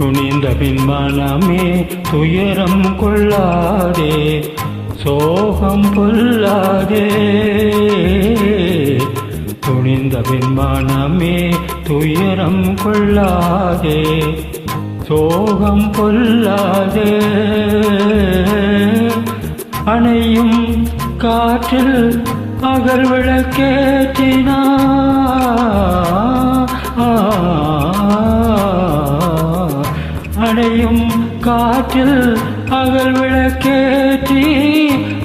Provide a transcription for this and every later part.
துணிந்த பின் மனமே துயரம் கொள்ளாதே, சோகம் பொல்லாதே. துணிந்த பின் மனமே துயரம் கொள்ளாதே, சோகம் பொல்லாதே. அணையும் காற்றில் அகல் விளக்கேற்றினார், அணையும் காற்றில் அகல் விளக்கேற்றி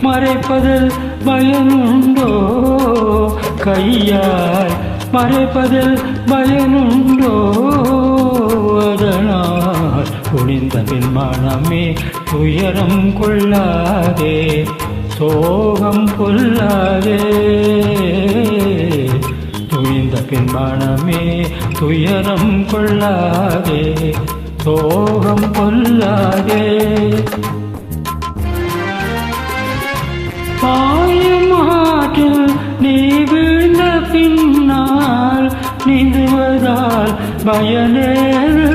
மறைப்பதில் பயனுண்டோ, கையால் மறைப்பதில் பயனுண்டோ. அதனால் துணிந்த பின் மனமே துயரம் கொள்ளாதே, சோகம் பொல்லாதே. துணிந்த பின் மனமே துயரம் கொள்ளாதே, சோகம் பொல்லாதே. பாயமாற்றில் நீ வீழ்ந்த பின்னால் நீந்துவதால் பயனேறு.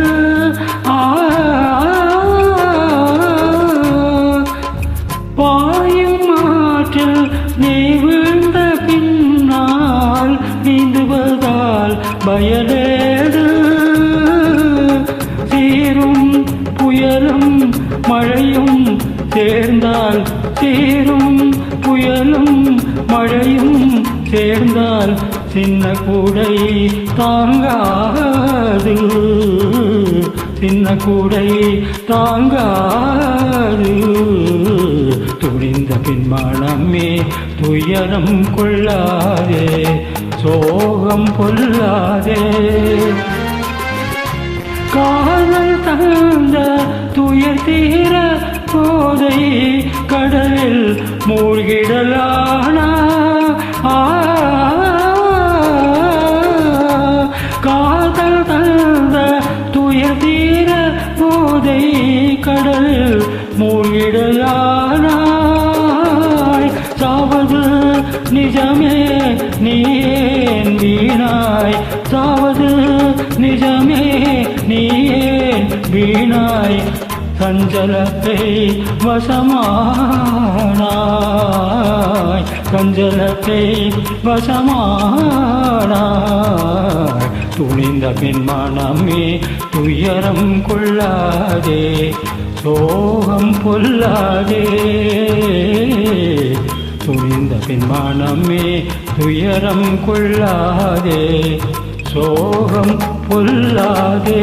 பாயமாற்றில் நீ வீழ்ந்த பின்னால் நீந்துவதால் பயனேறு. சீரும் புயலும் மழையும் சேர்ந்தால், சீரும் புயலும் மழையும் சேர்ந்தால் சின்ன கூடை தாங்காது, சின்ன கூடை தாங்காது. துணிந்த பின் மனமே துயரம் கொள்ளாதே, சோகம் பொல்லாதே. காதல் தந்த துயர் தீர போதை கடலில் மூழ்கிடலானா, காதல் தந்த துயர் தீர போதை கடலில் மூழ்கிடலானாய். சாவது நிஜமே நீ ஏன் வீணாய், சாவது நிஜமே நீ ஏன் வீணாய். சஞ்சலத்தை வசமானாய், சஞ்சலத்தை வசமானாய். துணிந்த பின் மனமே துயரம் கொள்ளாதே, சோகம் பொல்லாதே. துணிந்த பின் மனமே துயரம் கொள்ளாதே, சோகம் பொல்லாதே.